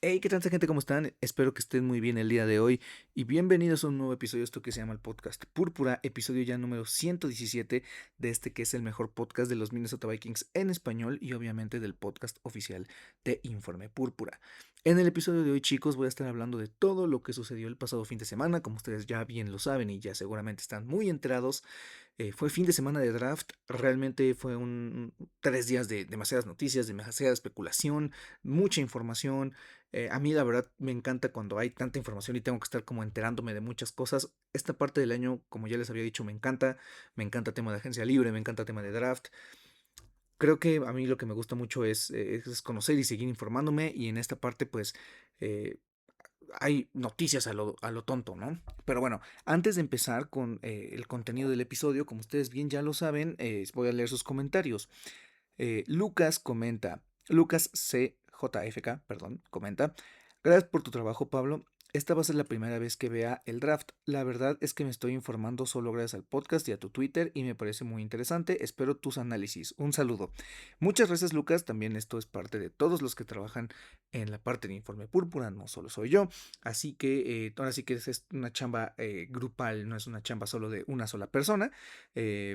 Hey, ¿qué tal, gente? ¿Cómo están? Espero que estén muy bien el día de hoy y bienvenidos a un nuevo episodio de esto que se llama el podcast Púrpura, episodio ya número 117 de este que es el mejor podcast de los Minnesota Vikings en español y obviamente del podcast oficial de Informe Púrpura. En el episodio de hoy, chicos, voy a estar hablando de todo lo que sucedió el pasado fin de semana, como ustedes ya bien lo saben y ya seguramente están muy enterados. Fue fin de semana de draft, realmente fue 3 días de demasiadas noticias, demasiada especulación, mucha información. A mí la verdad me encanta cuando hay tanta información y tengo que estar como enterándome de muchas cosas. Esta parte del año, como ya les había dicho, me encanta tema de agencia libre, me encanta tema de draft. Creo que a mí lo que me gusta mucho es conocer y seguir informándome y en esta parte pues eh, hay noticias a lo tonto, ¿no? Pero bueno, antes de empezar con el contenido del episodio, como ustedes bien ya lo saben, voy a leer sus comentarios. Lucas comenta, Lucas CJFK, perdón, comenta, gracias por tu trabajo, Pablo. Esta va a ser la primera vez que vea el draft. La verdad es que me estoy informando solo gracias al podcast y a tu Twitter y me parece muy interesante. Espero tus análisis. Un saludo. Muchas gracias, Lucas. También esto es parte de todos los que trabajan en la parte de Informe Púrpura, no solo soy yo. Así que ahora sí que es una chamba grupal, no es una chamba solo de una sola persona,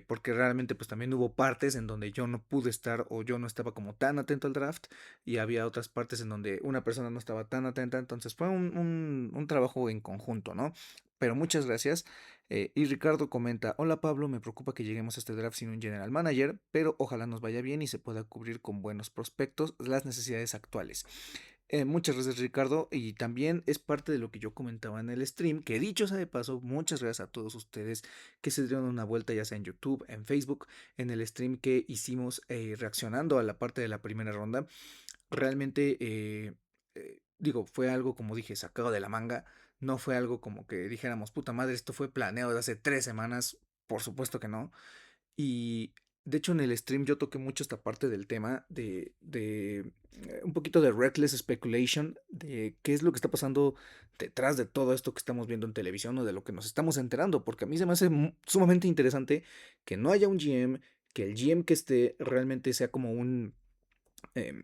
porque realmente pues también hubo partes en donde yo no pude estar o yo no estaba como tan atento al draft y había otras partes en donde una persona no estaba tan atenta, entonces fue un trabajo en conjunto, ¿no? Pero muchas gracias. Y Ricardo comenta, hola Pablo, me preocupa que lleguemos a este draft sin un general manager, pero ojalá nos vaya bien y se pueda cubrir con buenos prospectos las necesidades actuales. Muchas gracias, Ricardo, y también es parte de lo que yo comentaba en el stream, que dicho sea de paso, muchas gracias a todos ustedes que se dieron una vuelta ya sea en YouTube, en Facebook, en el stream que hicimos reaccionando a la parte de la primera ronda. Realmente, digo, fue algo como dije, sacado de la manga, no fue algo como que dijéramos, puta madre, esto fue planeado de hace 3 semanas, por supuesto que no. Y de hecho en el stream yo toqué mucho esta parte del tema de un poquito de reckless speculation, de qué es lo que está pasando detrás de todo esto que estamos viendo en televisión o de lo que nos estamos enterando, porque a mí se me hace sumamente interesante que no haya un GM, que el GM que esté realmente sea como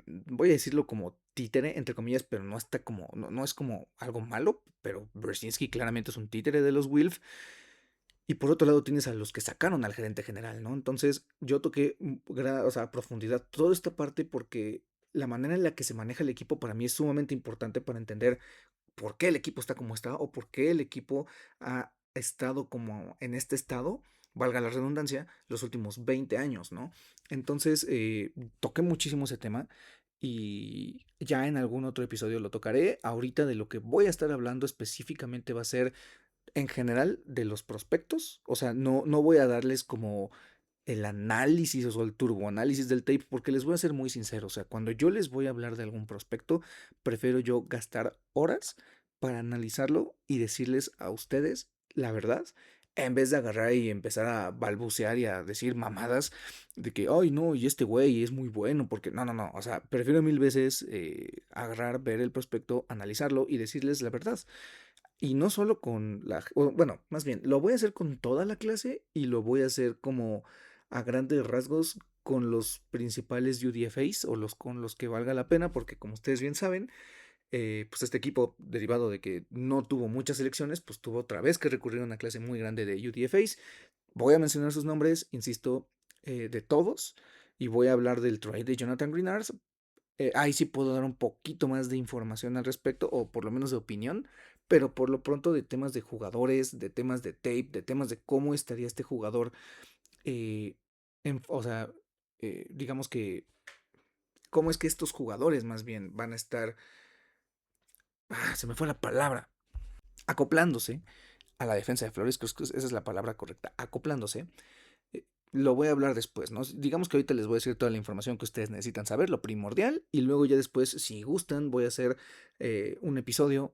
voy a decirlo como títere, entre comillas, pero no está como, no es como algo malo, pero Brzezinski claramente es un títere de los Wilf. Y por otro lado tienes a los que sacaron al gerente general, ¿no? Entonces yo toqué o sea, a profundidad toda esta parte porque la manera en la que se maneja el equipo para mí es sumamente importante para entender por qué el equipo está como está o por qué el equipo ha estado como en este estado, valga la redundancia, los últimos 20 años, ¿no? Entonces toqué muchísimo ese tema y ya en algún otro episodio lo tocaré. Ahorita de lo que voy a estar hablando específicamente va a ser en general de los prospectos, o sea, no voy a darles como el análisis o el turboanálisis del tape, porque les voy a ser muy sincero, o sea, cuando yo les voy a hablar de algún prospecto, prefiero yo gastar horas para analizarlo y decirles a ustedes la verdad, en vez de agarrar y empezar a balbucear y a decir mamadas de que, ay, no, y este güey es muy bueno, porque no, o sea, prefiero mil veces agarrar, ver el prospecto, analizarlo y decirles la verdad. Y no solo con bueno, más bien, lo voy a hacer con toda la clase y lo voy a hacer como a grandes rasgos con los principales UDFAs o los con los que valga la pena, porque como ustedes bien saben, pues este equipo, derivado de que no tuvo muchas elecciones, pues tuvo otra vez que recurrir a una clase muy grande de UDFAs. Voy a mencionar sus nombres, insisto, de todos, y voy a hablar del trade de Jonathan Greenard. Ahí sí puedo dar un poquito más de información al respecto, o por lo menos de opinión, pero por lo pronto de temas de jugadores, de temas de tape, de temas de cómo estaría este jugador, eh, o sea, digamos que, cómo es que estos jugadores más bien van a estar, se me fue la palabra, acoplándose a la defensa de Flores, creo que esa es la palabra correcta, acoplándose. Lo voy a hablar después, ¿no? Digamos que ahorita les voy a decir toda la información que ustedes necesitan saber, lo primordial, y luego ya después, si gustan, voy a hacer un episodio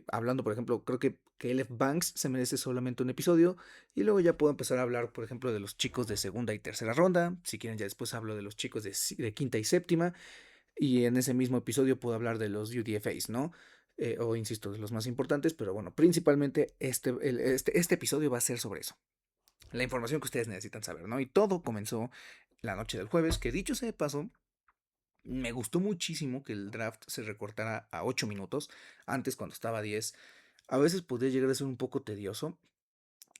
hablando, por ejemplo, creo que LF Banks se merece solamente un episodio, y luego ya puedo empezar a hablar, por ejemplo, de los chicos de segunda y tercera ronda, si quieren ya después hablo de los chicos de quinta y séptima, y en ese mismo episodio puedo hablar de los UDFAs, ¿no? O insisto, de los más importantes, pero bueno, principalmente este episodio va a ser sobre eso, la información que ustedes necesitan saber, ¿no? Y todo comenzó la noche del jueves, que dicho sea de paso, Me gustó muchísimo que el draft se recortara a 8 minutos, antes cuando estaba a 10. A veces podía llegar a ser un poco tedioso,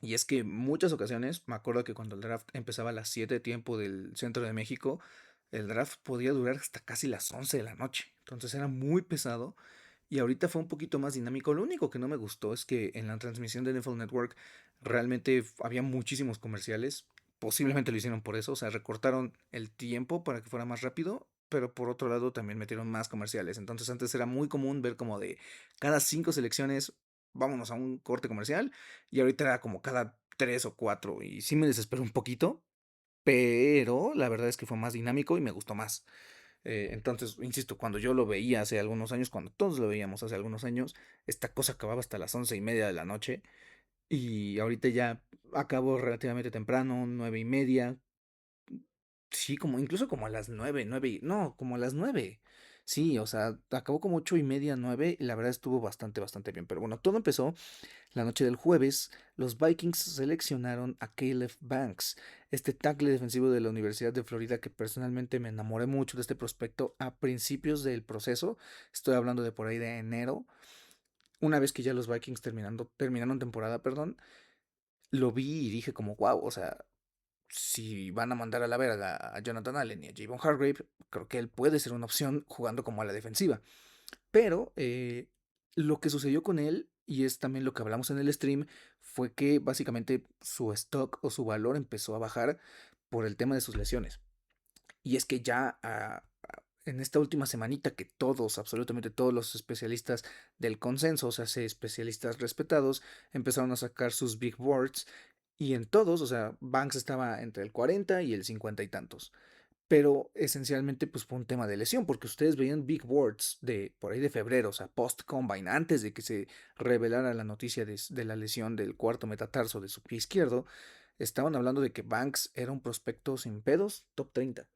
y es que muchas ocasiones, me acuerdo que cuando el draft empezaba a las 7 de tiempo del centro de México, el draft podía durar hasta casi las 11 de la noche. Entonces era muy pesado y ahorita fue un poquito más dinámico. Lo único que no me gustó es que en la transmisión de NFL Network realmente había muchísimos comerciales. Posiblemente lo hicieron por eso, o sea, recortaron el tiempo para que fuera más rápido, pero por otro lado también metieron más comerciales. Entonces antes era muy común ver como de cada 5 selecciones, vámonos a un corte comercial, y ahorita era como cada 3 o 4, y sí me desesperó un poquito, pero la verdad es que fue más dinámico y me gustó más. Entonces, insisto, cuando yo lo veía hace algunos años, cuando todos lo veíamos hace algunos años, esta cosa acababa hasta las 11:30 de la noche y ahorita ya acabó relativamente temprano, 9:30. Sí, como incluso como a las 9, no, como a las 9. Sí, o sea, acabó como 8:30, 9, y la verdad estuvo bastante, bastante bien. Pero bueno, todo empezó la noche del jueves. Los Vikings seleccionaron a Caleb Banks, este tackle defensivo de la Universidad de Florida, que personalmente me enamoré mucho de este prospecto a principios del proceso. Estoy hablando de por ahí de enero. Una vez que ya los Vikings terminaron temporada, perdón, lo vi y dije como, wow, o sea, si van a mandar a la verga a Jonathan Allen y a Javon Hargrave, creo que él puede ser una opción jugando como a la defensiva. Pero lo que sucedió con él, y es también lo que hablamos en el stream, fue que básicamente su stock o su valor empezó a bajar por el tema de sus lesiones. Y es que ya en esta última semanita que todos, absolutamente todos los especialistas del consenso, o sea, especialistas respetados, empezaron a sacar sus big boards. Y en todos, o sea, Banks estaba entre el 40 y el 50 y tantos, pero esencialmente pues fue un tema de lesión, porque ustedes veían big boards de por ahí de febrero, o sea, post combine, antes de que se revelara la noticia de la lesión del cuarto metatarso de su pie izquierdo, estaban hablando de que Banks era un prospecto sin pedos, top 30.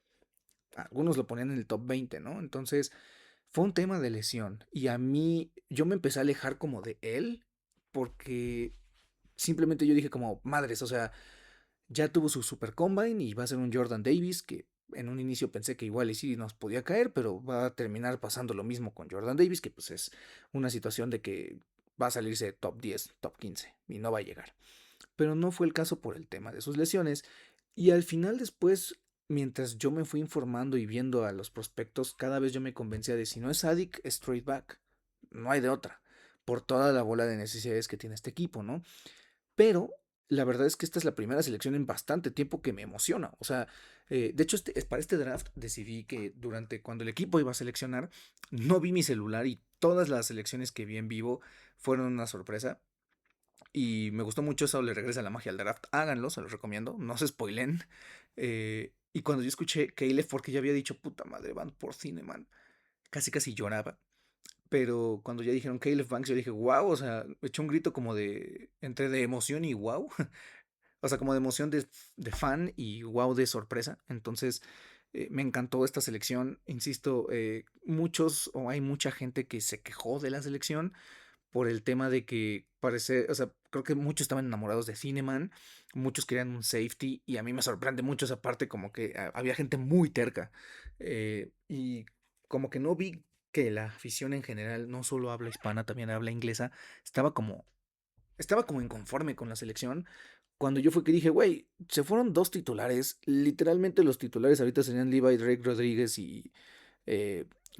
Algunos lo ponían en el top 20, ¿no? Entonces, fue un tema de lesión y a mí yo me empecé a alejar como de él porque simplemente yo dije como, madres, o sea, ya tuvo su Super Combine y va a ser un Jordan Davis que en un inicio pensé que igual y sí nos podía caer, pero va a terminar pasando lo mismo con Jordan Davis, que pues es una situación de que va a salirse top 10, top 15 y no va a llegar. Pero no fue el caso por el tema de sus lesiones y al final después, mientras yo me fui informando y viendo a los prospectos, cada vez yo me convencía de si no es Sadik, es straight back. No hay de otra, por toda la bola de necesidades que tiene este equipo, ¿no? Pero la verdad es que esta es la primera selección en bastante tiempo que me emociona. O sea, de hecho, para este draft decidí que durante cuando el equipo iba a seleccionar, no vi mi celular y todas las selecciones que vi en vivo fueron una sorpresa. Y me gustó mucho eso, le regresa la magia al draft. Háganlo, se los recomiendo, no se spoilen. Y cuando yo escuché Caleb, porque ya había dicho, puta madre, van por Cineman, casi casi lloraba. Pero cuando ya dijeron Caleb Banks, yo dije, wow, o sea, eché un grito como de, entre de emoción y wow. O sea, como de emoción de fan y wow de sorpresa. Entonces, me encantó esta selección. Insisto, muchos o hay mucha gente que se quejó de la selección por el tema de que parece, o sea, creo que muchos estaban enamorados de Cineman, muchos querían un safety y a mí me sorprende mucho esa parte, como que había gente muy terca, y como que no vi que la afición en general, no solo habla hispana, también habla inglesa, estaba como, estaba como inconforme con la selección. Cuando yo fue que dije, güey, se fueron dos titulares, literalmente los titulares ahorita serían Levi Drake Rodríguez y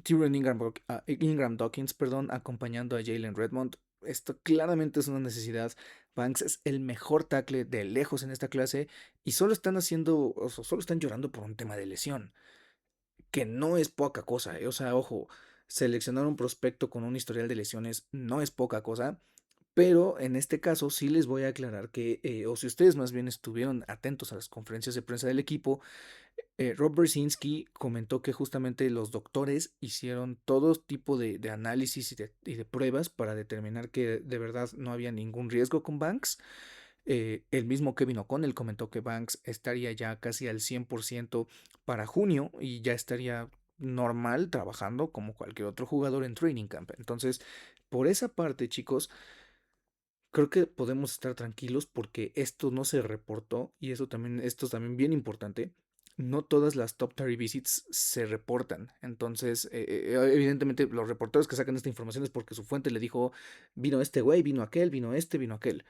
Tyrion Ingram Dawkins, perdón, acompañando a Jalen Redmond. Esto claramente es una necesidad. Banks es el mejor tackle de lejos en esta clase y solo están haciendo, o sea, solo están llorando por un tema de lesión, que no es poca cosa, ¿eh? O sea, ojo, seleccionar un prospecto con un historial de lesiones no es poca cosa. Pero en este caso sí les voy a aclarar que, o si ustedes más bien estuvieron atentos a las conferencias de prensa del equipo, Rob Brzezinski comentó que justamente los doctores hicieron todo tipo de análisis y de pruebas para determinar que de verdad no había ningún riesgo con Banks. El mismo Kevin O'Connell comentó que Banks estaría ya casi al 100% para junio y ya estaría normal trabajando como cualquier otro jugador en training camp. Entonces, por esa parte, chicos, creo que podemos estar tranquilos porque esto no se reportó y eso también, esto es también bien importante. no todas las top 30 visits se reportan. Entonces, evidentemente, los reporteros que sacan esta información es porque su fuente le dijo, vino este güey, vino aquel, vino este, vino aquel.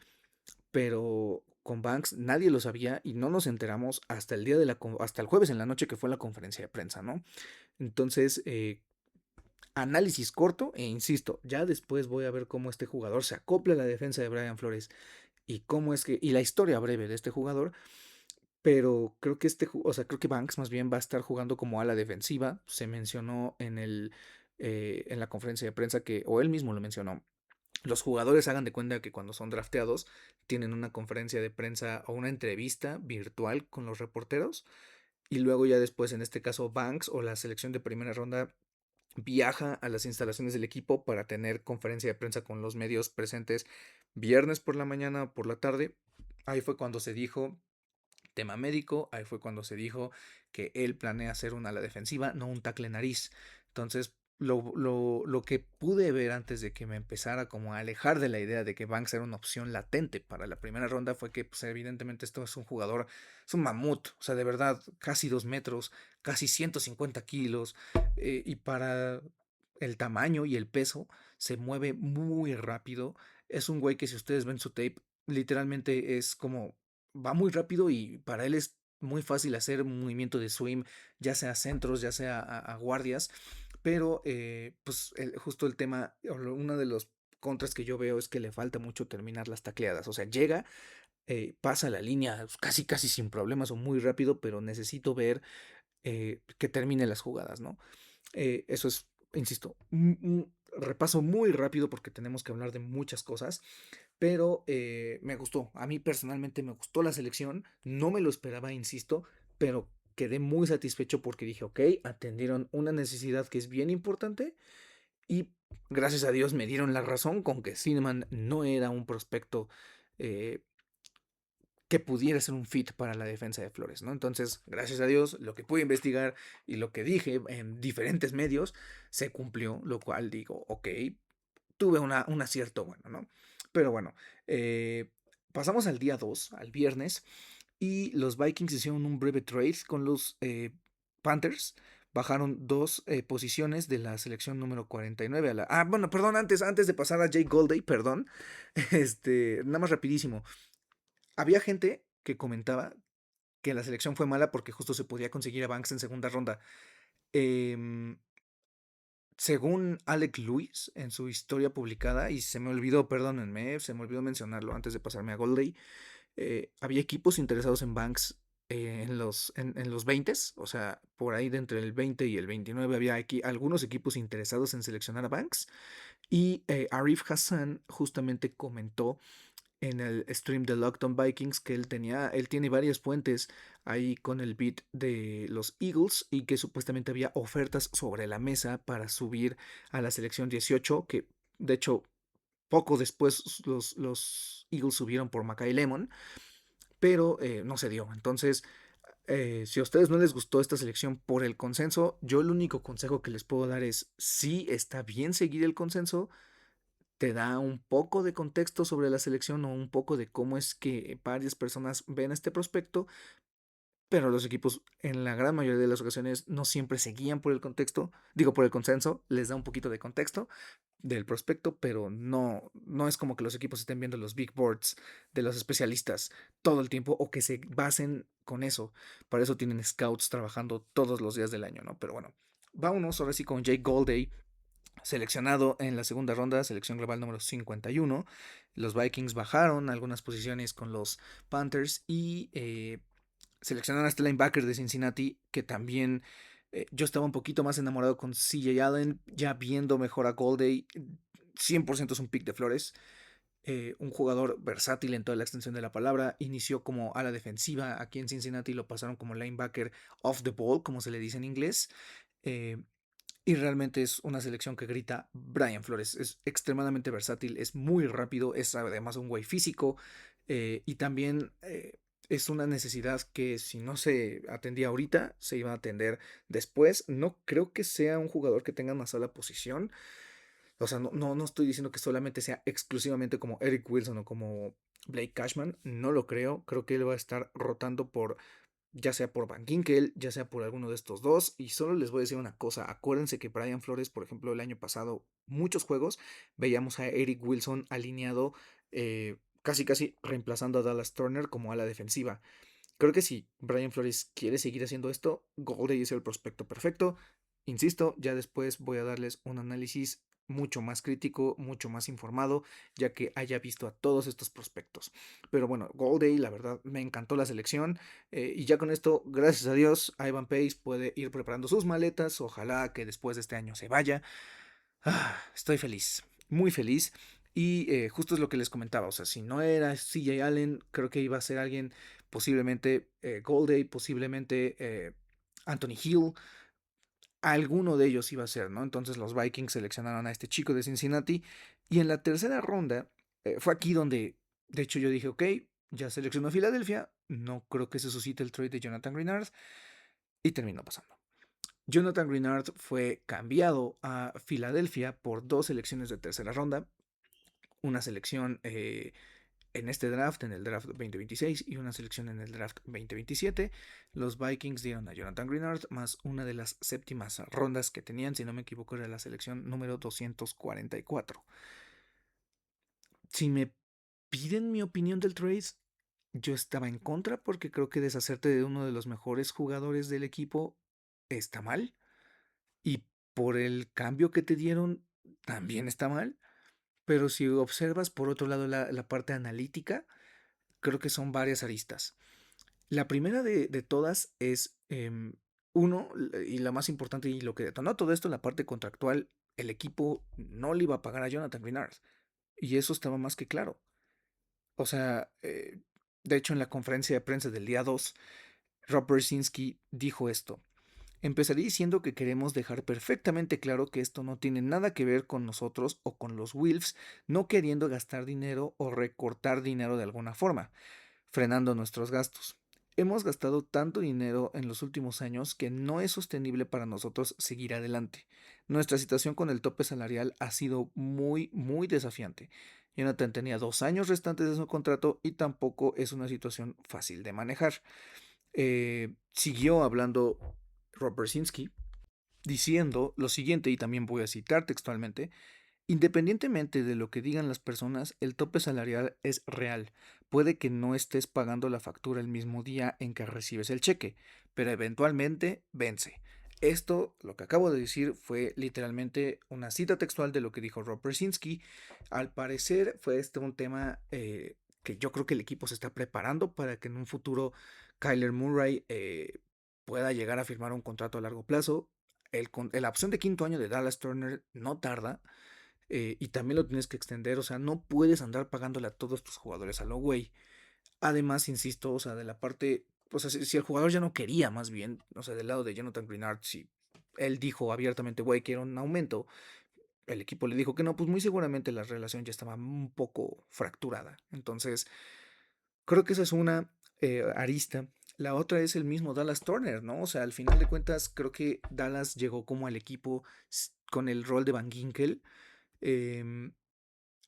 Pero con Banks nadie lo sabía y no nos enteramos hasta el día de hasta el jueves en la noche que fue la conferencia de prensa, ¿no? Entonces, análisis corto e insisto, ya después voy a ver cómo este jugador se acopla a la defensa de Brian Flores y cómo es que y la historia breve de este jugador, pero creo que o sea, creo que Banks más bien va a estar jugando como ala defensiva. Se mencionó en la conferencia de prensa que, o él mismo lo mencionó, los jugadores hagan de cuenta que cuando son drafteados tienen una conferencia de prensa o una entrevista virtual con los reporteros y luego ya después, en este caso, Banks o la selección de primera ronda viaja a las instalaciones del equipo para tener conferencia de prensa con los medios presentes viernes por la mañana o por la tarde. Ahí fue cuando se dijo tema médico, ahí fue cuando se dijo que él planea hacer una ala defensiva, no un tackle nariz. Entonces, lo que pude ver antes de que me empezara como a alejar de la idea de que Banks era una opción latente para la primera ronda fue que pues, evidentemente esto es un jugador, es un mamut, o sea, de verdad, casi 2 metros, casi 150 kilos, y para el tamaño y el peso se mueve muy rápido. Es un güey que si ustedes ven su tape, literalmente es como va muy rápido y para él es muy fácil hacer un movimiento de swim, ya sea a centros, ya sea a guardias, pero pues justo el tema, uno de los contras que yo veo es que le falta mucho terminar las tacleadas, o sea, llega, pasa la línea casi casi sin problemas o muy rápido, pero necesito ver que termine las jugadas, ¿no? Eso es, insisto, un repaso muy rápido porque tenemos que hablar de muchas cosas, pero me gustó. A mí personalmente me gustó la selección, no me lo esperaba, insisto, pero quedé muy satisfecho porque dije, ok, atendieron una necesidad que es bien importante y gracias a Dios me dieron la razón con que Cinnamon no era un prospecto eh, que pudiera ser un fit para la defensa de Flores, ¿no? Entonces, gracias a Dios, lo que pude investigar y lo que dije en diferentes medios se cumplió, lo cual digo, ok, tuve un acierto bueno, ¿no? Pero bueno, pasamos al día 2 al viernes, y los Vikings hicieron un breve trade con los Panthers. Bajaron 2 posiciones de la selección número 49 a la... Ah, bueno, perdón, antes de pasar a Jake Golday, perdón. Nada más rapidísimo. Había gente que comentaba que la selección fue mala porque justo se podía conseguir a Banks en segunda ronda. Em, Según Alec Lewis en su historia publicada, y se me olvidó, perdónenme, se me olvidó mencionarlo antes de pasarme a Goldie, había equipos interesados en Banks en los 20, o sea, por ahí de entre el 20 y el 29 había aquí algunos equipos interesados en seleccionar a Banks, y Arif Hassan justamente comentó en el stream de Lockdown Vikings que él tiene varias fuentes ahí con el beat de los Eagles y que supuestamente había ofertas sobre la mesa para subir a la selección 18, que de hecho poco después los Eagles subieron por Mackay Lemon, pero no se dio. Entonces, si a ustedes no les gustó esta selección por el consenso, yo el único consejo que les puedo dar es si está bien seguir el consenso, te da un poco de contexto sobre la selección o un poco de cómo es que varias personas ven este prospecto, pero los equipos en la gran mayoría de las ocasiones no siempre se guían por el contexto, digo por el consenso, les da un poquito de contexto del prospecto, pero no es como que los equipos estén viendo los big boards de los especialistas todo el tiempo o que se basen con eso. Para eso tienen scouts trabajando todos los días del año, ¿no? Pero bueno, vámonos ahora sí con Jake Golday, seleccionado en la segunda ronda, selección global número 51. Los Vikings bajaron algunas posiciones con los Panthers y seleccionaron a este linebacker de Cincinnati que también yo estaba un poquito más enamorado con CJ Allen, ya viendo mejor a Golday. 100% es un pick de Flores. Un jugador versátil en toda la extensión de la palabra. Inició como ala defensiva aquí en Cincinnati, lo pasaron como linebacker off the ball, como se le dice en inglés. Eh, y realmente es una selección que grita Brian Flores. Es extremadamente versátil, es muy rápido, es además un güey físico, y también es una necesidad que si no se atendía ahorita, se iba a atender después. No creo que sea un jugador que tenga una sola posición. O sea, no estoy diciendo que solamente sea exclusivamente como Eric Wilson o como Blake Cashman. No lo creo. Creo que él va a estar rotando por ya sea por Van Ginkel, ya sea por alguno de estos dos. Y solo les voy a decir una cosa, acuérdense que Brian Flores, por ejemplo, el año pasado, muchos juegos, veíamos a Eric Wilson alineado, casi casi reemplazando a Dallas Turner como ala defensiva. Creo que si Brian Flores quiere seguir haciendo esto, Goldie es el prospecto perfecto. Insisto, ya después voy a darles un análisis mucho más crítico, mucho más informado, ya que haya visto a todos estos prospectos. Pero bueno, Goldie, la verdad, me encantó la selección. Y ya con esto, gracias a Dios, Ivan Pace puede ir preparando sus maletas. Ojalá que después de este año se vaya. Estoy feliz, muy feliz. Y justo es lo que les comentaba, o sea, si no era CJ Allen, creo que iba a ser alguien, posiblemente Goldie, posiblemente Anthony Hill, alguno de ellos iba a ser, ¿no? Entonces los Vikings seleccionaron a este chico de Cincinnati y en la tercera ronda fue aquí donde, de hecho, yo dije, ok, ya seleccionó a Filadelfia, no creo que se suscite el trade de Jonathan Greenard y terminó pasando. Jonathan Greenard fue cambiado a Filadelfia por dos selecciones de tercera ronda, una selección en este draft, en el draft 2026, y una selección en el draft 2027. Los Vikings dieron a Jonathan Greenard más una de las séptimas rondas que tenían, si no me equivoco, era la selección número 244. Si me piden mi opinión del trade, yo estaba en contra porque creo que deshacerte de uno de los mejores jugadores del equipo está mal. Y por el cambio que te dieron, también está mal. Pero si observas por otro lado la parte analítica, creo que son varias aristas. La primera de todas es, uno, y la más importante y lo que detonó todo esto, la parte contractual, el equipo no le iba a pagar a Jonathan Greenard. Y eso estaba más que claro. O sea, de hecho en la conferencia de prensa del día 2, Rob Brzezinski dijo esto. Empezaré diciendo que queremos dejar perfectamente claro que esto no tiene nada que ver con nosotros o con los Wilfs no queriendo gastar dinero o recortar dinero de alguna forma, frenando nuestros gastos. Hemos gastado tanto dinero en los últimos años que no es sostenible para nosotros seguir adelante. Nuestra situación con el tope salarial ha sido muy, muy desafiante. Jonathan tenía 2 años restantes de su contrato y tampoco es una situación fácil de manejar. Siguió hablando Rob Brzezinski diciendo lo siguiente, y también voy a citar textualmente: independientemente de lo que digan las personas, el tope salarial es real. Puede que no estés pagando la factura el mismo día en que recibes el cheque, pero eventualmente vence. Esto, lo que acabo de decir, fue literalmente una cita textual de lo que dijo Rob Brzezinski. Al parecer fue este un tema que yo creo que el equipo se está preparando para que en un futuro Kyler Murray pueda llegar a firmar un contrato a largo plazo. La opción de quinto año de Dallas Turner no tarda, y también lo tienes que extender, o sea, no puedes andar pagándole a todos tus jugadores a lo güey. Además, insisto, o sea, de la parte, o sea, si el jugador ya no quería, más bien, o sea, del lado de Jonathan Greenard, si él dijo abiertamente, güey, quiero un aumento, el equipo le dijo que no, pues muy seguramente la relación ya estaba un poco fracturada. Entonces, creo que esa es una arista. La otra es el mismo Dallas Turner, ¿no? O sea, al final de cuentas, creo que Dallas llegó como al equipo con el rol de Van Ginkel. em,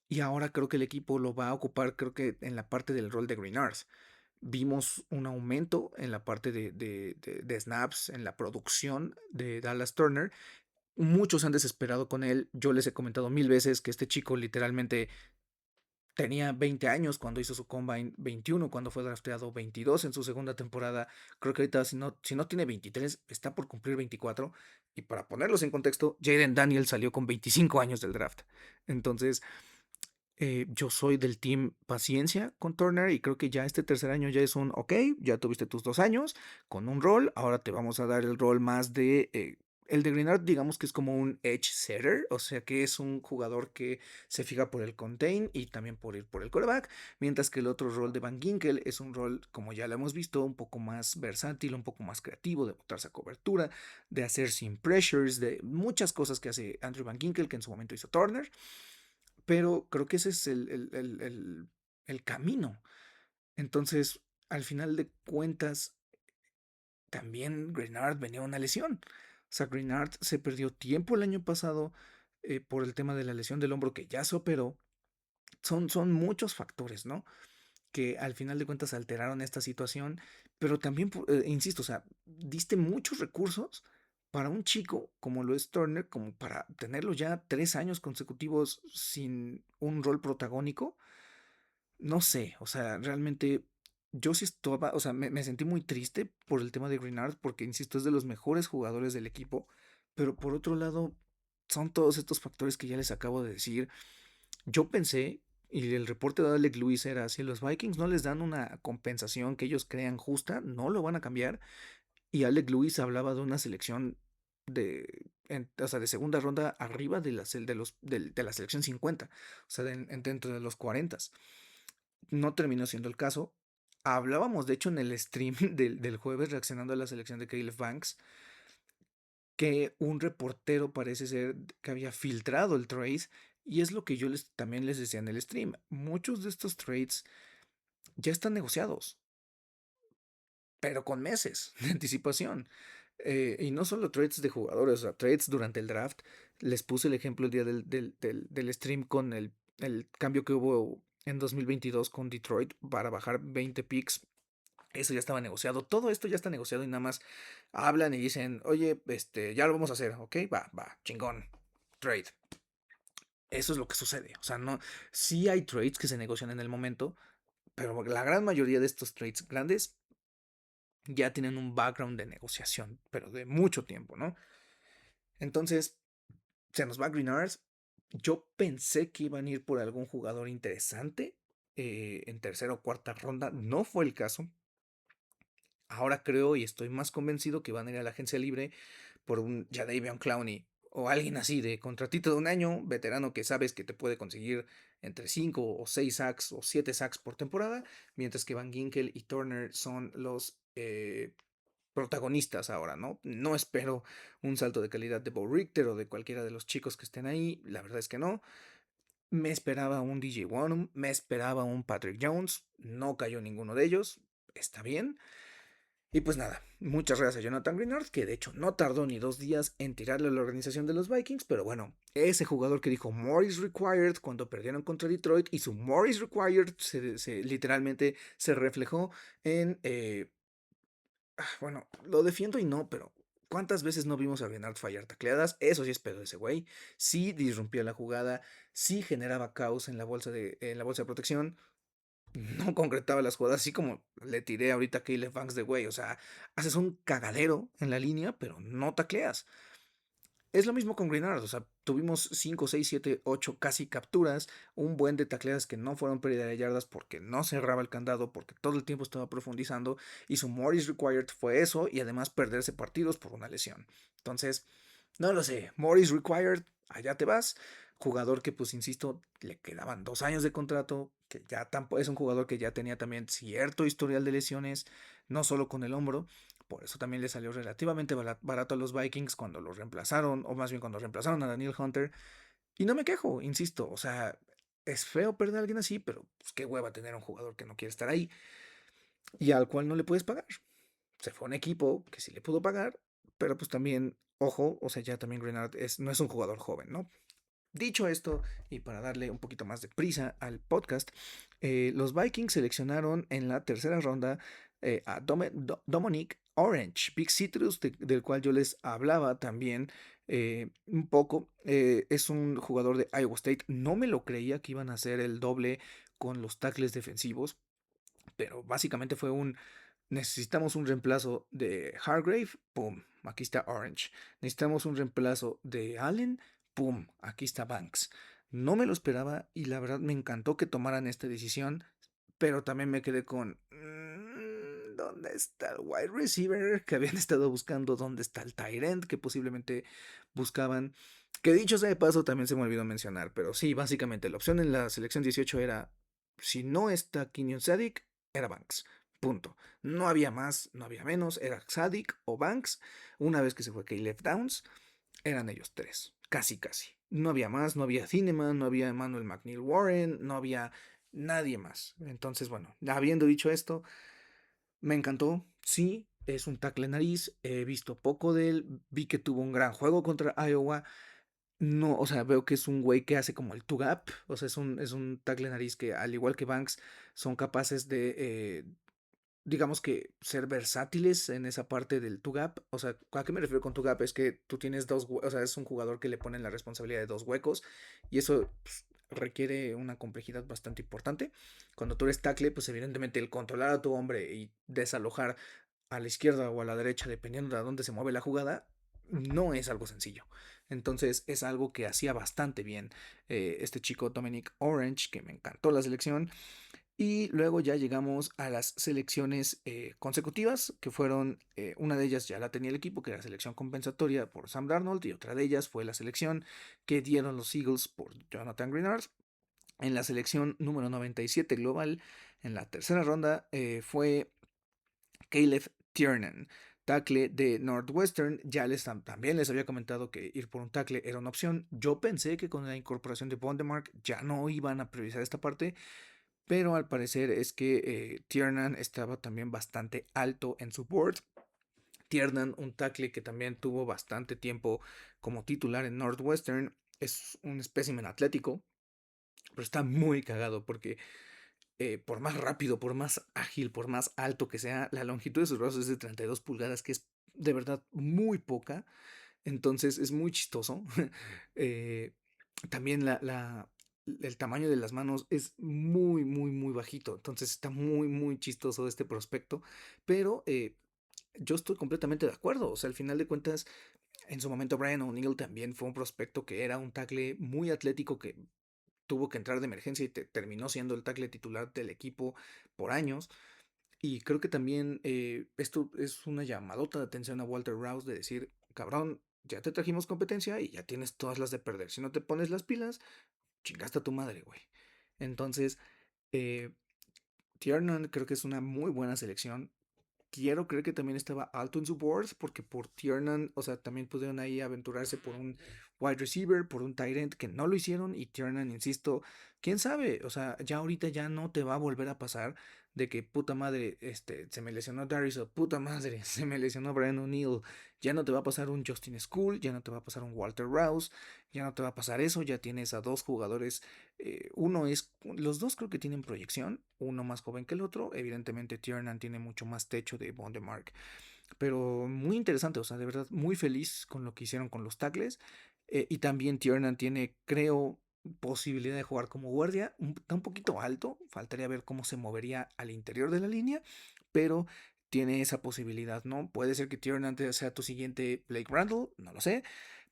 y ahora creo que el equipo lo va a ocupar, creo que en la parte del rol de Greenard. Vimos un aumento en la parte de snaps, en la producción de Dallas Turner. Muchos han desesperado con él. Yo les he comentado mil veces que este chico literalmente tenía 20 años cuando hizo su combine, 21 cuando fue drafteado, 22 en su segunda temporada. Creo que ahorita si no tiene 23, está por cumplir 24. Y para ponerlos en contexto, Jaden Daniel salió con 25 años del draft. Entonces, yo soy del team paciencia con Turner y creo que ya este tercer año ya es un, ok, ya tuviste tus 2 años con un rol, ahora te vamos a dar el rol más de... el de Greenard, digamos que es como un edge setter, o sea que es un jugador que se fija por el contain y también por ir por el quarterback, mientras que el otro rol de Van Ginkel es un rol, como ya lo hemos visto, un poco más versátil, un poco más creativo, de botarse a cobertura, de hacer sin pressures, de muchas cosas que hace Andrew Van Ginkel, que en su momento hizo Turner. Pero creo que ese es el camino. Entonces, al final de cuentas, también Greenard venía una lesión. O sea, Greenard se perdió tiempo el año pasado por el tema de la lesión del hombro que ya se operó. Son muchos factores, ¿no? Que al final de cuentas alteraron esta situación. pero también, insisto, o sea, diste muchos recursos para un chico como lo es Turner, como para tenerlo ya 3 años consecutivos sin un rol protagónico. No sé, o sea, realmente yo sí estaba, o sea, me sentí muy triste por el tema de Greenard, porque, insisto, es de los mejores jugadores del equipo, pero por otro lado, son todos estos factores que ya les acabo de decir. Yo pensé, y el reporte de Alec Lewis era, si los Vikings no les dan una compensación que ellos crean justa, no lo van a cambiar. Y Alec Lewis hablaba de una selección o sea, de segunda ronda arriba de la selección 50, o sea, dentro de los 40. No terminó siendo el caso. Hablábamos, de hecho, en el stream del jueves, reaccionando a la selección de Caleb Banks, que un reportero parece ser que había filtrado el trade, y es lo que yo también les decía en el stream. Muchos de estos trades ya están negociados, pero con meses de anticipación. Y no solo trades de jugadores, o sea, trades durante el draft. Les puse el ejemplo el día del stream con el cambio que hubo en 2022 con Detroit para bajar 20 picks. Eso ya estaba negociado. Todo esto ya está negociado y nada más hablan y dicen, oye, ya lo vamos a hacer, ¿ok? Va, chingón. Trade. Eso es lo que sucede. O sea, no, sí hay trades que se negocian en el momento, pero la gran mayoría de estos trades grandes ya tienen un background de negociación, pero de mucho tiempo, ¿no? Entonces, se nos va Greenard. Yo pensé que iban a ir por algún jugador interesante en tercera o cuarta ronda. No fue el caso. Ahora creo y estoy más convencido que van a ir a la agencia libre por un Jadeveon Clowney o alguien así de contratito de un año, veterano que sabes que te puede conseguir entre 5 o 6 sacks o 7 sacks por temporada, mientras que Van Ginkel y Turner son los protagonistas ahora, ¿no? No espero un salto de calidad de Bo Richter o de cualquiera de los chicos que estén ahí, la verdad es que no. Me esperaba un DJ Wonnum, me esperaba un Patrick Jones, no cayó ninguno de ellos, está bien. Y pues nada, muchas gracias a Jonathan Greenard, que de hecho no tardó ni 2 días en tirarle a la organización de los Vikings, pero bueno, ese jugador que dijo Morris Required cuando perdieron contra Detroit y su Morris Required literalmente se reflejó en, bueno, lo defiendo y no, pero ¿cuántas veces no vimos a Greenard fallar tacleadas? Eso sí es pedo de ese güey. Sí disrumpía la jugada, sí generaba caos en la bolsa de protección, no concretaba las jugadas, así como le tiré ahorita a Caleb Banks de güey. O sea, haces un cagadero en la línea, pero no tacleas. Es lo mismo con Greenard, o sea, tuvimos 5 6 7 8 casi capturas, un buen de tacleadas que no fueron pérdida de yardas porque no cerraba el candado, porque todo el tiempo estaba profundizando, y su Morris Required fue eso, y además perderse partidos por una lesión. Entonces, no lo sé, Morris Required, allá te vas. Jugador que, pues, insisto, le quedaban 2 años de contrato, que ya tampoco es un jugador que ya tenía también cierto historial de lesiones, no solo con el hombro. Por eso también le salió relativamente barato a los Vikings cuando lo reemplazaron, o más bien cuando reemplazaron a Daniel Hunter. Y no me quejo, insisto, o sea, es feo perder a alguien así, pero pues qué hueva tener a un jugador que no quiere estar ahí y al cual no le puedes pagar. Se fue un equipo que sí le pudo pagar, pero pues también, ojo, o sea, ya también Grenard no es un jugador joven, ¿no? Dicho esto, y para darle un poquito más de prisa al podcast, los Vikings seleccionaron en la tercera ronda a Dominic Orange, Big Citrus, del cual yo les hablaba también un poco. Es un jugador de Iowa State. No me lo creía que iban a hacer el doble con los tackles defensivos, pero básicamente fue necesitamos un reemplazo de Hargrave, pum, aquí está Orange. Necesitamos un reemplazo de Allen, pum, aquí está Banks. No me lo esperaba y la verdad me encantó que tomaran esta decisión, pero también me quedé con, ¿dónde está el wide receiver que habían estado buscando? ¿Dónde está el tight end que posiblemente buscaban? Que dicho sea de paso, también se me olvidó mencionar, pero sí, básicamente la opción en la selección 18 era, si no está Kenyon Sadik, era Banks. Punto. No había más, no había menos, era Sadik o Banks. Una vez que se fue Caleb Downs, eran ellos tres, casi casi. No había más, no había Cineman, no había Emmanuel McNeil Warren, no había nadie más. Entonces, bueno, habiendo dicho esto, me encantó, sí, es un tackle nariz, he visto poco de él, vi que tuvo un gran juego contra Iowa. No, o sea, veo que es un güey que hace como el two gap, o sea, es un tackle nariz que, al igual que Banks, son capaces digamos que ser versátiles en esa parte del two gap. O sea, ¿a qué me refiero con two gap? Es que tú tienes o sea, es un jugador que le ponen la responsabilidad de dos huecos y eso pues, requiere una complejidad bastante importante. Cuando tú eres tackle, pues evidentemente el controlar a tu hombre y desalojar a la izquierda o a la derecha, dependiendo de dónde se mueve la jugada, no es algo sencillo. Entonces es algo que hacía bastante bien este chico Dominic Orange, que me encantó la selección. Y luego ya llegamos a las selecciones consecutivas, que fueron, una de ellas ya la tenía el equipo, que era la selección compensatoria por Sam Darnold, y otra de ellas fue la selección que dieron los Eagles por Jonathan Greenard. En la selección número 97 global, en la tercera ronda, fue Caleb Tiernan, tackle de Northwestern. Ya también les había comentado que ir por un tackle era una opción. Yo pensé que con la incorporación de Bondemark ya no iban a priorizar esta parte, pero al parecer es que Tiernan estaba también bastante alto en su board. Tiernan, un tackle que también tuvo bastante tiempo como titular en Northwestern, es un espécimen atlético, pero está muy cagado porque por más rápido, por más ágil, por más alto que sea, la longitud de sus brazos es de 32 pulgadas, que es de verdad muy poca. Entonces es muy chistoso. eh, También el tamaño de las manos es muy, muy, muy bajito. Entonces está muy, muy chistoso este prospecto. Pero yo estoy completamente de acuerdo. O sea, al final de cuentas, en su momento Brian O'Neill también fue un prospecto que era un tackle muy atlético que tuvo que entrar de emergencia y terminó siendo el tackle titular del equipo por años. Y creo que también esto es una llamadota de atención a Walter Rouse de decir, cabrón, ya te trajimos competencia y ya tienes todas las de perder. Si no te pones las pilas, chingaste a tu madre, güey. Entonces, eh, Tiernan creo que es una muy buena selección. Quiero creer que también estaba alto en su board, porque por Tiernan, o sea, también pudieron ahí aventurarse por un wide receiver, por un tight end, que no lo hicieron. Y Tiernan, insisto, quién sabe, o sea, ya ahorita ya no te va a volver a pasar de que puta madre, se me lesionó Darius, o puta madre, se me lesionó Brian O'Neill. Ya no te va a pasar un Justin School, ya no te va a pasar un Walter Rouse, ya no te va a pasar eso. Ya tienes a dos jugadores, los dos creo que tienen proyección, uno más joven que el otro. Evidentemente Tiernan tiene mucho más techo de Bondemark, pero muy interesante, o sea, de verdad muy feliz con lo que hicieron con los tackles. Y también Tiernan tiene, creo, posibilidad de jugar como guardia. Está un poquito alto, faltaría ver cómo se movería al interior de la línea, pero tiene esa posibilidad, ¿no? Puede ser que Tiernan sea tu siguiente Blake Randall, no lo sé,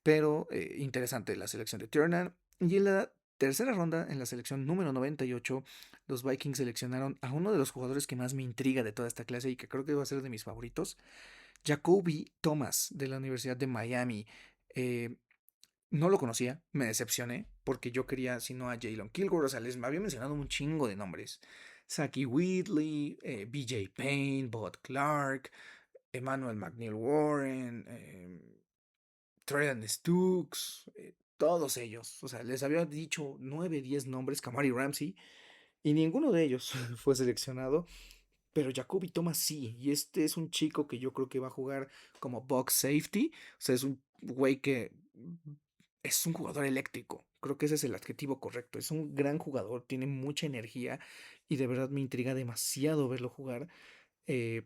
pero interesante la selección de Tiernan. Y en la tercera ronda, en la selección número 98, los Vikings seleccionaron a uno de los jugadores que más me intriga de toda esta clase y que creo que va a ser de mis favoritos, Jacoby Thomas, de la Universidad de Miami. Eh, no lo conocía, me decepcioné, porque yo quería, si no, a Jalen Kilgore. O sea, les me había mencionado un chingo de nombres. Saki Whitley, BJ Payne, Bud Clark, Emmanuel McNeil Warren, Tredan Stooks, todos ellos. O sea, les había dicho 9, 10 nombres, Kamari Ramsey, y ninguno de ellos fue seleccionado. Pero Jacoby Thomas sí, y este es un chico que yo creo que va a jugar como box safety. O sea, es un güey que es un jugador eléctrico. Creo que ese es el adjetivo correcto. Es un gran jugador, tiene mucha energía y de verdad me intriga demasiado verlo jugar. Eh,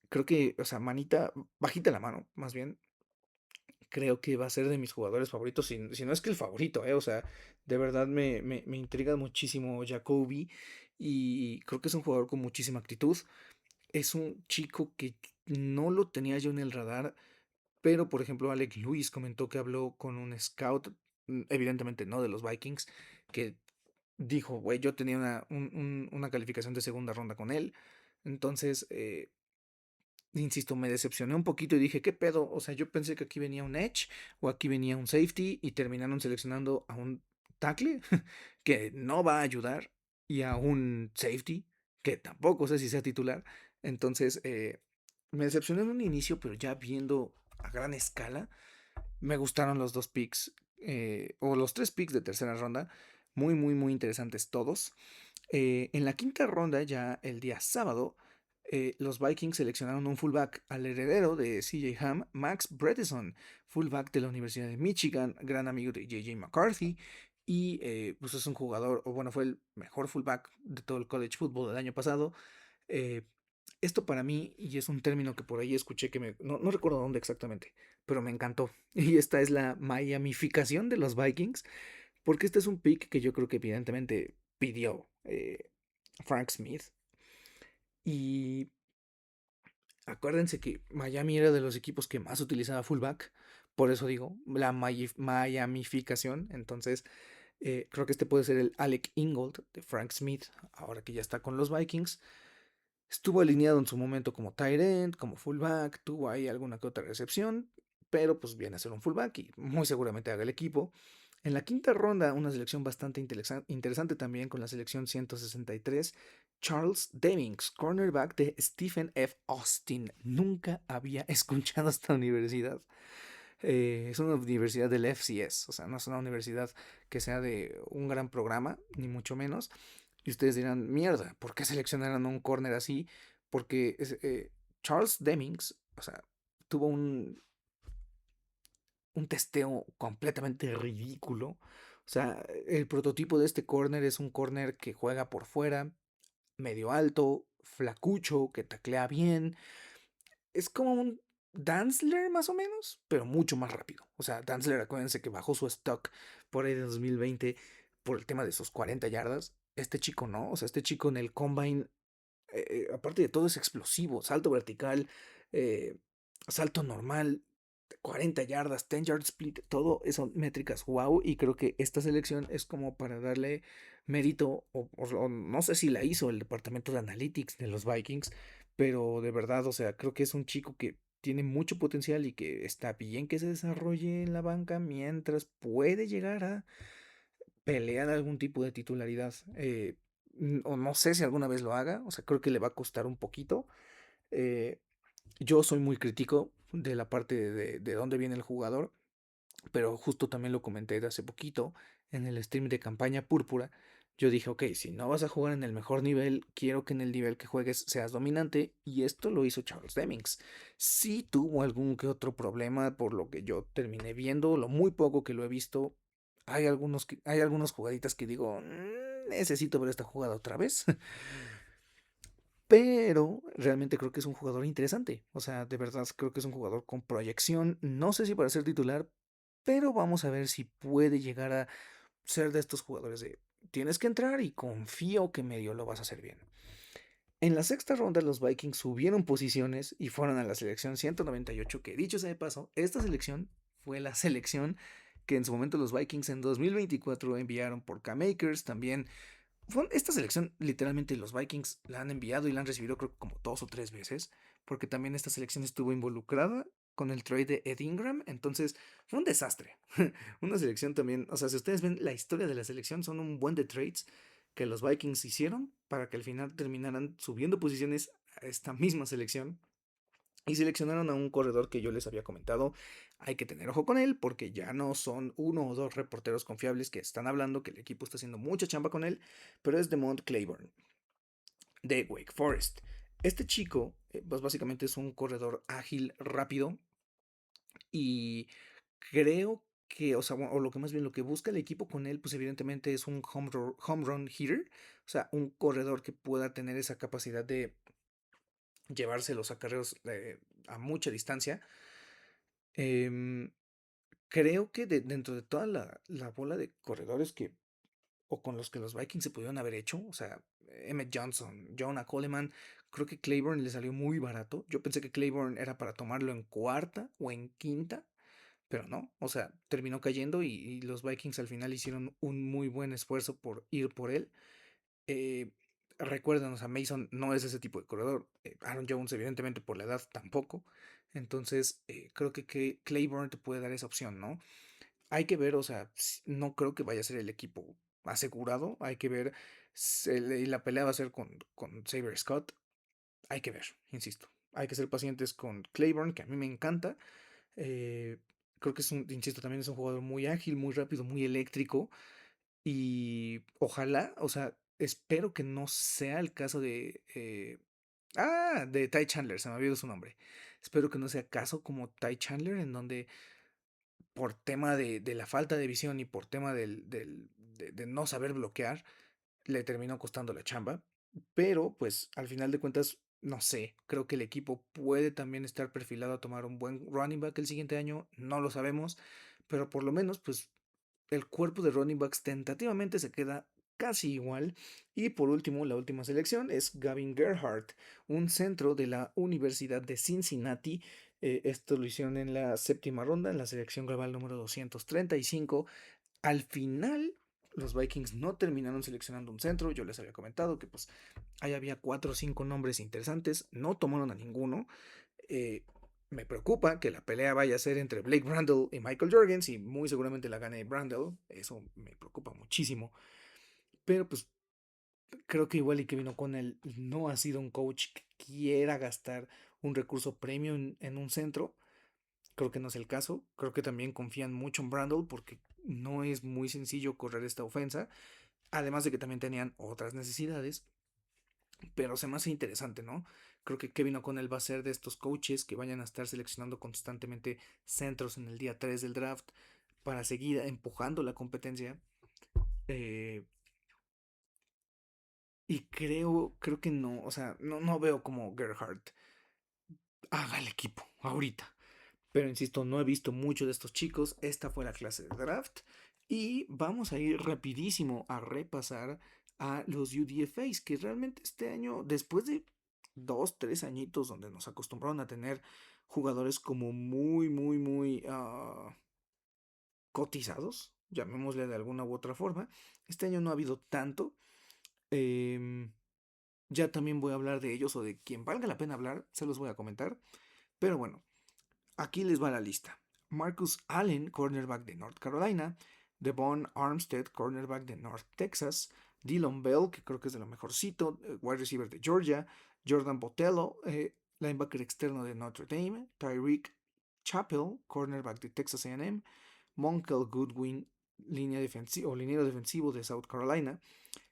Creo que, o sea, manita, bajita la mano, más bien, creo que va a ser de mis jugadores favoritos, si no es que el favorito, ¿eh? O sea, de verdad me intriga muchísimo Jacoby y creo que es un jugador con muchísima actitud. Es un chico que no lo tenía yo en el radar, pero por ejemplo Alec Lewis comentó que habló con un scout, evidentemente no de los Vikings, que dijo, güey, yo tenía una calificación de segunda ronda con él. Entonces, insisto, me decepcioné un poquito y dije, ¿qué pedo? O sea, yo pensé que aquí venía un edge o aquí venía un safety y terminaron seleccionando a un tackle que no va a ayudar y a un safety que tampoco sé si sea titular. Entonces, me decepcioné en un inicio, pero ya viendo a gran escala, me gustaron los dos picks, o los tres picks de tercera ronda. Muy, muy, muy interesantes todos. En la quinta ronda, ya el día sábado, los Vikings seleccionaron un fullback al heredero de CJ Ham, Max Bredesen, fullback de la Universidad de Michigan, gran amigo de JJ McCarthy. Y pues es un jugador, o bueno, fue el mejor fullback de todo el college football del año pasado. Esto para mí, y es un término que por ahí escuché no recuerdo dónde exactamente, pero me encantó. Y esta es la Miamificación de los Vikings, porque este es un pick que yo creo que evidentemente pidió Frank Smith. Y acuérdense que Miami era de los equipos que más utilizaba fullback, por eso digo, la Miamificación. Entonces, creo que este puede ser el Alec Ingold de Frank Smith, ahora que ya está con los Vikings. Estuvo alineado en su momento como tight end, como fullback, tuvo ahí alguna que otra recepción, pero pues viene a ser un fullback y muy seguramente haga el equipo. En la quinta ronda, una selección bastante interesante también con la selección 163, Charles Demings, cornerback de Stephen F. Austin. Nunca había escuchado esta universidad. Es una universidad del FCS, o sea, no es una universidad que sea de un gran programa, ni mucho menos. Y ustedes dirán, mierda, ¿por qué seleccionaron a un corner así? Porque Charles Demings, o sea, tuvo un testeo completamente ridículo. O sea, el prototipo de este corner es un corner que juega por fuera, medio alto, flacucho, que taclea bien. Es como un Danzler más o menos, pero mucho más rápido. O sea, Danzler, acuérdense que bajó su stock por ahí de 2020 por el tema de sus 40 yardas. Este chico no, o sea, este chico en el combine, aparte de todo, es explosivo, salto vertical, eh, salto normal, 40 yardas, 10 yard split, todo son métricas wow. Y creo que esta selección es como para darle mérito, o no sé si la hizo el departamento de analytics de los Vikings, pero de verdad, o sea, creo que es un chico que tiene mucho potencial y que está bien que se desarrolle en la banca mientras puede llegar a pelear algún tipo de titularidad. O no sé si alguna vez lo haga, o sea, creo que le va a costar un poquito. Eh, yo soy muy crítico de la parte de dónde viene el jugador, pero justo también lo comenté de hace poquito en el stream de campaña púrpura. Yo dije, ok, si no vas a jugar en el mejor nivel, quiero que en el nivel que juegues seas dominante, y esto lo hizo Charles Demings. Sí tuvo algún que otro problema, por lo que yo terminé viendo, lo muy poco que lo he visto. Hay algunas jugaditas que digo, necesito ver esta jugada otra vez. Pero realmente creo que es un jugador interesante. O sea, de verdad creo que es un jugador con proyección. No sé si para ser titular, pero vamos a ver si puede llegar a ser de estos jugadores de tienes que entrar y confío que medio lo vas a hacer bien. En la sexta ronda los Vikings subieron posiciones y fueron a la selección 198, que dicho sea de paso, esta selección fue la selección que en su momento los Vikings en 2024 enviaron por K-Makers. También esta selección, literalmente los Vikings la han enviado y la han recibido creo que como 2 o 3 veces, porque también esta selección estuvo involucrada con el trade de Ed Ingram. Entonces fue un desastre. Una selección también, o sea, si ustedes ven la historia de la selección, son un buen de trades que los Vikings hicieron para que al final terminaran subiendo posiciones a esta misma selección. Y seleccionaron a un corredor que yo les había comentado. Hay que tener ojo con él porque ya no son 1 o 2 reporteros confiables que están hablando que el equipo está haciendo mucha chamba con él, pero es Demont Claiborne de Wake Forest. Este chico, pues básicamente es un corredor ágil, rápido, y creo que, o sea, o lo que más bien lo que busca el equipo con él, pues evidentemente es un home run hitter, o sea, un corredor que pueda tener esa capacidad de llevarse los acarreos a mucha distancia. Em, Creo que dentro de toda la bola de corredores que, o con los que los Vikings se pudieron haber hecho, o sea, Emmett Johnson, Jonah Coleman, creo que Claiborne le salió muy barato. Yo pensé que Claiborne era para tomarlo en cuarta o en quinta, pero no, o sea, terminó cayendo y los Vikings al final hicieron un muy buen esfuerzo por ir por él. Eh, Recuerden, o sea, Mason no es ese tipo de corredor. Aaron Jones, evidentemente, por la edad tampoco. Entonces, creo que Claiborne te puede dar esa opción, ¿no? Hay que ver, o sea, no creo que vaya a ser el equipo asegurado. Hay que ver, y la pelea va a ser con Xavier Scott. Hay que ver, insisto. Hay que ser pacientes con Claiborne, que a mí me encanta. Eh, Creo que insisto, también es un jugador muy ágil, muy rápido, muy eléctrico. Y ojalá, o sea, espero que no sea el caso de Ty Chandler, se me olvidó su nombre. Espero que no sea caso como Ty Chandler, en donde por tema de la falta de visión y por tema de no saber bloquear, le terminó costando la chamba. Pero, pues, al final de cuentas, No sé, creo que el equipo puede también estar perfilado a tomar un buen running back el siguiente año, no lo sabemos, pero por lo menos pues el cuerpo de running backs tentativamente se queda casi igual. Y por último, la última selección es Gavin Gerhardt, un centro de la Universidad de Cincinnati. Esto lo hicieron en la séptima ronda, en la selección global número 235. Al final, los Vikings no terminaron seleccionando un centro. Yo les había comentado que pues ahí había 4 o 5 nombres interesantes, no tomaron a ninguno. Eh, Me preocupa que la pelea vaya a ser entre Blake Brandel y Michael Jorgens y muy seguramente la gane Brandel. Eso me preocupa muchísimo. Pero pues creo que igual y Kevin O'Connell no ha sido un coach que quiera gastar un recurso premio en un centro. Creo que no es el caso. Creo que también confían mucho en Brandel porque no es muy sencillo correr esta ofensa. Además de que también tenían otras necesidades. Pero se me hace interesante, ¿no? Creo que Kevin O'Connell va a ser de estos coaches que vayan a estar seleccionando constantemente centros en el día 3 del draft para seguir empujando la competencia. Eh, y creo que no, o sea, no veo como Gerhardt haga el equipo ahorita. Pero insisto, no he visto mucho de estos chicos. Esta fue la clase de draft. Y vamos a ir rapidísimo a repasar a los UDFAs, que realmente este año, después de 2, 3 añitos donde nos acostumbraron a tener jugadores como muy cotizados, llamémosle de alguna u otra forma, este año no ha habido tanto. Em, ya también voy a hablar de ellos o de quien valga la pena hablar, se los voy a comentar. Pero bueno, aquí les va la lista. Marcus Allen, cornerback de North Carolina. Devon Armstead, cornerback de North Texas. Dylan Bell, que creo que es de lo mejorcito, wide receiver de Georgia. Jordan Botello, linebacker externo de Notre Dame. Tyreek Chappell, cornerback de Texas A&M. Monkel Goodwin, línea defensiva o liniero defensivo de South Carolina.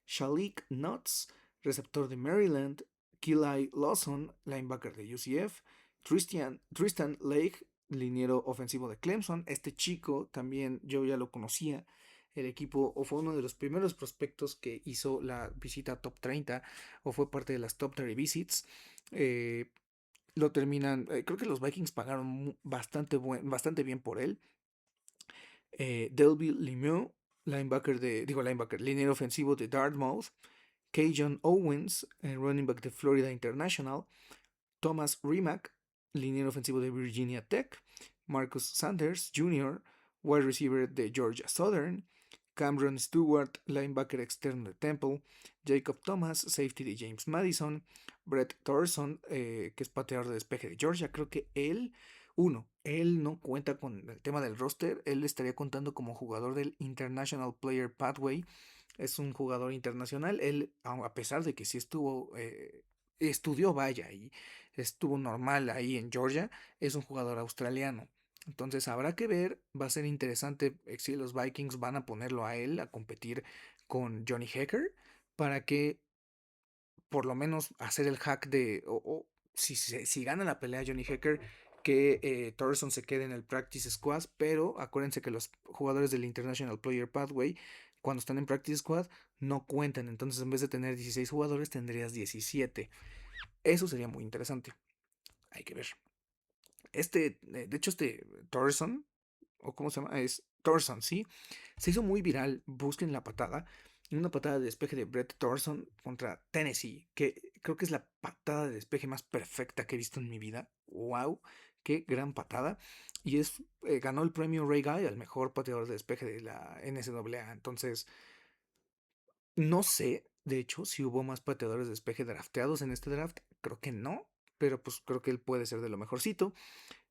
Shalik Nuts, receptor de Maryland. Kili Lawson, linebacker de UCF. Tristan Lake, liniero ofensivo de Clemson. Este chico también yo ya lo conocía. El equipo o fue uno de los primeros prospectos que hizo la visita top 30 o fue parte de las top 30 visits. Eh, lo terminan, creo que los Vikings pagaron bastante bien por él. Delby Lemieux, linebacker, liniero ofensivo de Dartmouth. Kajon Owens, running back de Florida International. Thomas Rimac, liniero ofensivo de Virginia Tech. Marcus Sanders Jr., wide receiver de Georgia Southern. Cameron Stewart, linebacker externo de Temple. Jacob Thomas, safety de James Madison. Brett Thorson, que es pateador de despeje de Georgia. Creo que él no cuenta con el tema del roster. Él estaría contando como jugador del International Player Pathway. Es un jugador internacional. Él, a pesar de que sí estudió, vaya, y estuvo normal ahí en Georgia, es un jugador australiano. Entonces habrá que ver, va a ser interesante si los Vikings van a ponerlo a él a competir con Johnny Hecker para que por lo menos hacer el hack o si gana la pelea Johnny Hecker, que Thorson se quede en el practice squad, pero acuérdense que los jugadores del International Player Pathway, cuando están en practice squad, no cuentan, entonces en vez de tener 16 jugadores, tendrías 17. Eso sería muy interesante, hay que ver. De hecho, Thorson, o cómo se llama, es Thorson, ¿sí? Se hizo muy viral, busquen la patada, una patada de despeje de Brett Thorson contra Tennessee, que creo que es la patada de despeje más perfecta que he visto en mi vida. ¡Wow! ¡Qué gran patada! Y ganó el premio Ray Guy al mejor pateador de despeje de la NCAA. Entonces, no sé, de hecho, si hubo más pateadores de despeje drafteados en este draft. Creo que no, pero pues creo que él puede ser de lo mejorcito.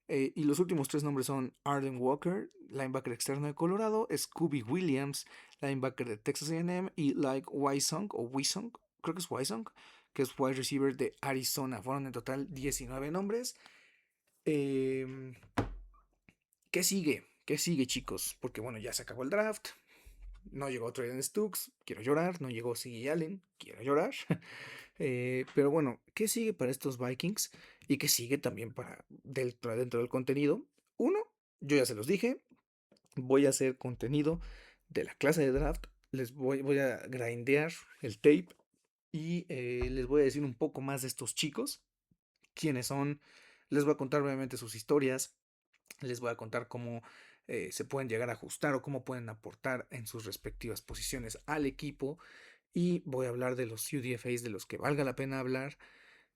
Y los últimos 3 nombres son Arden Walker, linebacker externo de Colorado, Scooby Williams, linebacker de Texas A&M, y Like Wisong, creo que es Wisong, que es wide receiver de Arizona. Fueron en total 19 nombres. Em, ¿Qué sigue? ¿Qué sigue, chicos? Porque bueno, ya se acabó el draft. No llegó Trayden Stooks, quiero llorar. No llegó Siggy Allen, quiero llorar. Pero bueno, ¿qué sigue para estos Vikings? ¿Y qué sigue también dentro del contenido? Uno, yo ya se los dije, voy a hacer contenido de la clase de draft. Voy a grindear el tape y les voy a decir un poco más de estos chicos, quiénes son, les voy a contar brevemente sus historias, les voy a contar cómo se pueden llegar a ajustar o cómo pueden aportar en sus respectivas posiciones al equipo y voy a hablar de los UDFAs de los que valga la pena hablar.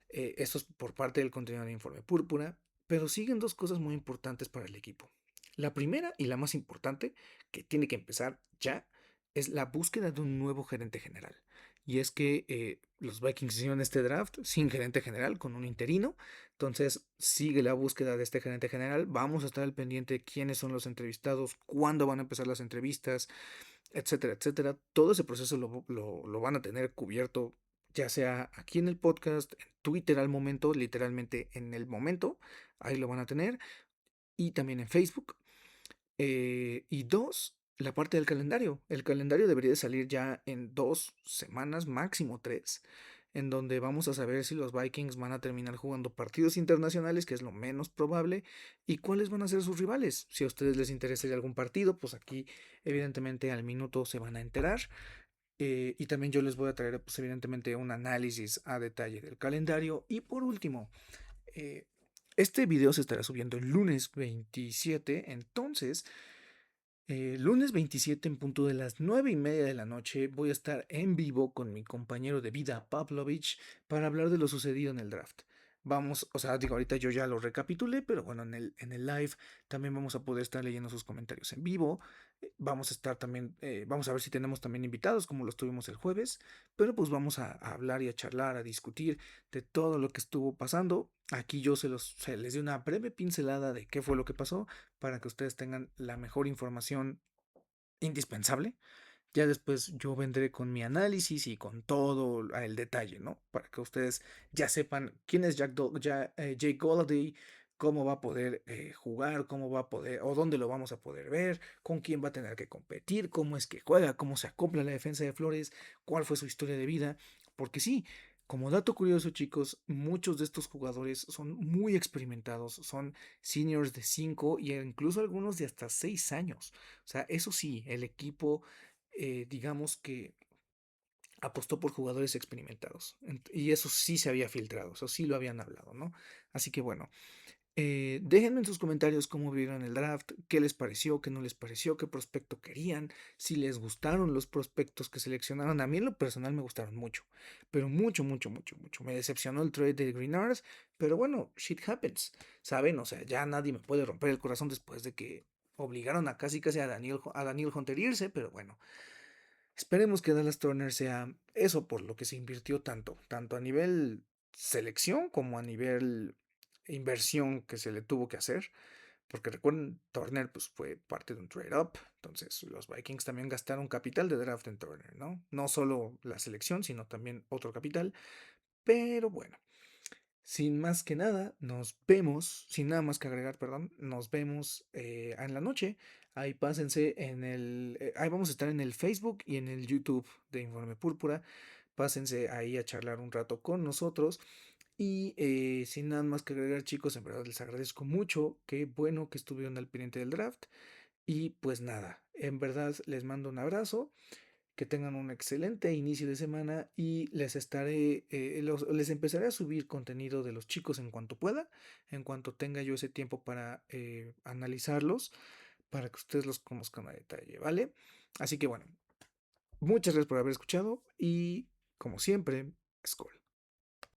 Esto es por parte del contenido del informe Púrpura, pero siguen dos cosas muy importantes para el equipo. La primera y la más importante, que tiene que empezar ya, es la búsqueda de un nuevo gerente general. Y es que los Vikings hicieron este draft sin gerente general, con un interino. Entonces sigue la búsqueda de este gerente general. Vamos a estar al pendiente de quiénes son los entrevistados, cuándo van a empezar las entrevistas, etcétera, etcétera. Todo ese proceso lo van a tener cubierto, ya sea aquí en el podcast, en Twitter al momento, literalmente en el momento, ahí lo van a tener, y también en Facebook. Y dos, la parte del calendario. El calendario debería de salir ya en 2 semanas, máximo 3, en donde vamos a saber si los Vikings van a terminar jugando partidos internacionales, que es lo menos probable, y cuáles van a ser sus rivales. Si a ustedes les interesa algún partido, pues aquí evidentemente al minuto se van a enterar. Y también yo les voy a traer, pues evidentemente, un análisis a detalle del calendario. Y por último, eh, este video se estará subiendo el lunes 27, entonces lunes 27 en punto de las 9:30 de la noche voy a estar en vivo con mi compañero de vida Pavlovich para hablar de lo sucedido en el draft. Vamos, o sea, digo, ahorita yo ya lo recapitulé, pero bueno, en el live también vamos a poder estar leyendo sus comentarios en vivo. Vamos a estar también, vamos a ver si tenemos también invitados como los tuvimos el jueves, pero pues vamos a hablar y a charlar, a discutir de todo lo que estuvo pasando. Aquí yo se les di una breve pincelada de qué fue lo que pasó para que ustedes tengan la mejor información indispensable. Ya después yo vendré con mi análisis y con todo el detalle, ¿no? Para que ustedes ya sepan quién es Jake Golladay, cómo va a poder jugar, cómo va a poder, o dónde lo vamos a poder ver, con quién va a tener que competir, cómo es que juega, cómo se acopla la defensa de Flores, cuál fue su historia de vida. Porque sí, como dato curioso, chicos, muchos de estos jugadores son muy experimentados, son seniors de 5 y incluso algunos de hasta 6 años. O sea, eso sí, el equipo, digamos que apostó por jugadores experimentados. Y eso sí se había filtrado, eso sí lo habían hablado, ¿no? Así que bueno, déjenme en sus comentarios cómo vieron el draft, qué les pareció, qué no les pareció, qué prospecto querían, si les gustaron los prospectos que seleccionaron. A mí en lo personal me gustaron mucho, pero mucho, mucho, mucho, mucho. Me decepcionó el trade de Greenards, pero bueno, shit happens, ¿saben? O sea, ya nadie me puede romper el corazón después de que obligaron a casi casi a Daniel Hunter irse, pero bueno. Esperemos que Dallas Turner sea eso por lo que se invirtió tanto a nivel selección como a nivel inversión que se le tuvo que hacer. Porque recuerden, Turner pues, fue parte de un trade-up. Entonces, los Vikings también gastaron capital de draft en Turner, ¿no? No solo la selección, sino también otro capital. Pero bueno, sin más que nada, nos vemos, sin nada más que agregar, perdón, nos vemos en la noche. Ahí pásense ahí vamos a estar en el Facebook y en el YouTube de Informe Púrpura. Pásense ahí a charlar un rato con nosotros. Y sin nada más que agregar, chicos, en verdad les agradezco mucho. Qué bueno que estuvieron al pendiente del draft. Y pues nada, en verdad les mando un abrazo, que tengan un excelente inicio de semana y les empezaré a subir contenido de los chicos en cuanto pueda, en cuanto tenga yo ese tiempo para analizarlos, para que ustedes los conozcan a detalle, ¿vale? Así que bueno, muchas gracias por haber escuchado y como siempre, Skol.